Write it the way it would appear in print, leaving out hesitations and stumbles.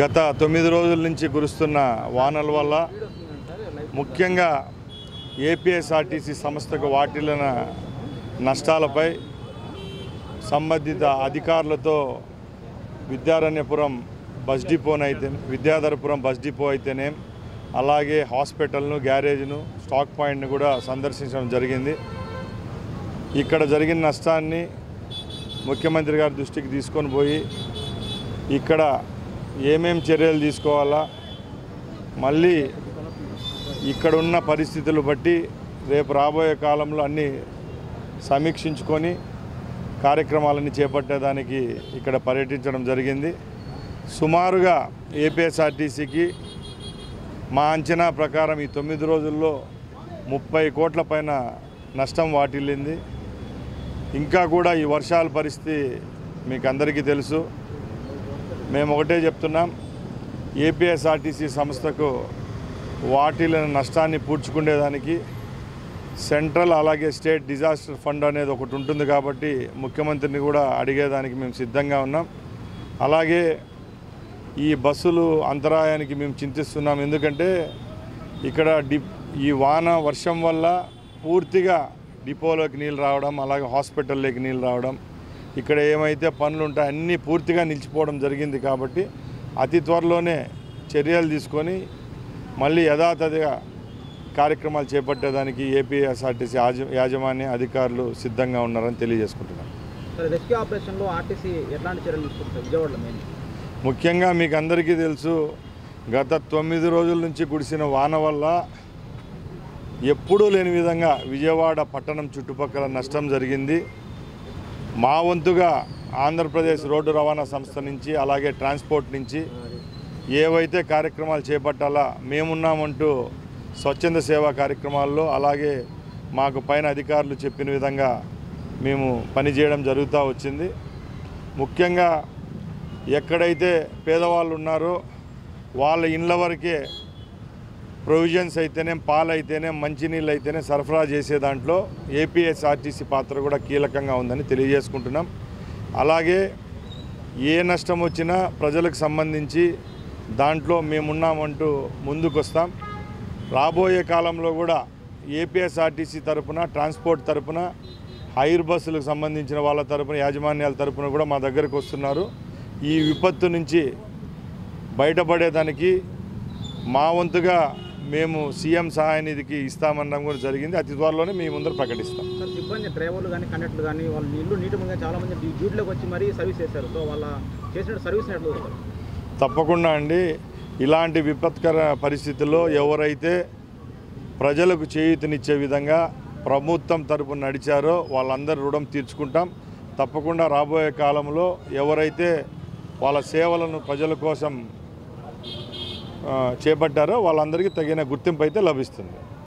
గత 9 రోజుల నుంచి కురుస్తున్న వానల వల్ల ముఖ్యంగా ఏపీఎస్ఆర్టీసీ సంస్థకు వాటిల్లిన నష్టాలపై సంబంధిత అధికారులతో విద్యాధరపురం బస్ డిపో అయితేనే అలాగే హాస్పిటల్ను, గ్యారేజ్ను, స్టాక్ పాయింట్ను కూడా సందర్శించడం జరిగింది. ఇక్కడ జరిగిన నష్టాన్ని ముఖ్యమంత్రి గారి దృష్టికి తీసుకొని పోయి ఇక్కడ ఏమేం చర్యలు తీసుకోవాలా, మళ్ళీ ఇక్కడ ఉన్న పరిస్థితులు బట్టి రేపు రాబోయే కాలంలో అన్నీ సమీక్షించుకొని కార్యక్రమాలన్నీ చేపట్టేదానికి ఇక్కడ పర్యటించడం జరిగింది. సుమారుగా ఏపీఎస్ఆర్టీసీకి మా అంచనా ప్రకారం ఈ 9 రోజుల్లో 30 కోట్ల పైన నష్టం వాటిల్లింది. ఇంకా కూడా ఈ వర్షాల పరిస్థితి మీకు అందరికీ తెలుసు. మేము ఒకటే చెప్తున్నాం, ఏపీఎస్ఆర్టీసీ సంస్థకు వాటిల్లిన నష్టాన్ని పూడ్చుకునేదానికి సెంట్రల్ అలాగే స్టేట్ డిజాస్టర్ ఫండ్ అనేది ఒకటి ఉంటుంది కాబట్టి ముఖ్యమంత్రిని కూడా అడిగేదానికి మేము సిద్ధంగా ఉన్నాం. అలాగే ఈ బస్సులు అంతరాయానికి మేము చింతిస్తున్నాం. ఎందుకంటే ఇక్కడ ఈ వర్షం వల్ల పూర్తిగా డిపోలోకి నీళ్ళు రావడం, అలాగే హాస్పిటల్లోకి నీళ్ళు రావడం, ఇక్కడ ఏమైతే పనులు ఉంటాయో అన్నీ పూర్తిగా నిలిచిపోవడం జరిగింది. కాబట్టి అతి త్వరలోనే చర్యలు తీసుకొని మళ్ళీ యథాతథిగా కార్యక్రమాలు చేపట్టేదానికి ఏపీఎస్ఆర్టీసీ యాజమాన్య అధికారులు సిద్ధంగా ఉన్నారని తెలియజేసుకుంటున్నాను. రెస్క్యూ ఆపరేషన్లో ఆర్టీసీ ఎట్లాంటి చర్యలు తీసుకుంటారు విజయవాడలో? ముఖ్యంగా మీకు అందరికీ తెలుసు, గత 9 రోజుల నుంచి కురిసిన వాన వల్ల ఎప్పుడూ లేని విధంగా విజయవాడ పట్టణం చుట్టుపక్కల నష్టం జరిగింది. మా వంతుగా ఆంధ్రప్రదేశ్ రోడ్డు రవాణా సంస్థ నుంచి అలాగే ట్రాన్స్పోర్ట్ నుంచి ఏవైతే కార్యక్రమాలు చేపట్టాలా మేమున్నామంటూ స్వచ్ఛంద సేవా కార్యక్రమాల్లో అలాగే మాకు పైన అధికారులు చెప్పిన విధంగా మేము పనిచేయడం జరుగుతూ వచ్చింది. ముఖ్యంగా ఎక్కడైతే పేదవాళ్ళు ఉన్నారో వాళ్ళ ఇండ్ల వరకే ప్రొవిజన్స్ అయితేనే, పాలు అయితేనే, మంచినీళ్ళు అయితేనే సరఫరా చేసే దాంట్లో ఏపీఎస్ఆర్టీసీ పాత్ర కూడా కీలకంగా ఉందని తెలియజేసుకుంటున్నాం. అలాగే ఏ నష్టం వచ్చినా ప్రజలకు సంబంధించి దాంట్లో మేమున్నామంటూ ముందుకు వస్తాం. రాబోయే కాలంలో కూడా ఏపీఎస్ఆర్టీసీ తరపున, ట్రాన్స్పోర్ట్ తరపున, హైర్ బస్సులకు సంబంధించిన వాళ్ళ తరపున, యాజమాన్యాల తరపున కూడా మా దగ్గరకు వస్తున్నారు. ఈ విపత్తు నుంచి బయటపడేదానికి మా వంతుగా మేము సీఎం సహాయ నిధికి ఇస్తామనడం కూడా జరిగింది. అతి త్వరలోనే మీ ముందర ప్రకటిస్తాం. సార్, సిబ్బంది డ్రైవర్లు కానీ కండక్టర్లు కానీ వాళ్ళు నీళ్లు నీటిగా చాలామంది డ్యూటీలోకి వచ్చి మరీ సర్వీస్ చేశారు. సో వాళ్ళ చేసిన సర్వీస్ ఎట్లా? తప్పకుండా అండి. ఇలాంటి విపత్కర పరిస్థితుల్లో ఎవరైతే ప్రజలకు చేయూతనిచ్చే విధంగా ప్రభుత్వం తరపున నడిచారో వాళ్ళందరూ రుణం తీర్చుకుంటాం. తప్పకుండా రాబోయే కాలంలో ఎవరైతే వాళ్ళ సేవలను ప్రజల కోసం చేపట్టారో వాళ్ళందరికీ తగిన గుర్తింపు అయితే లభిస్తుంది.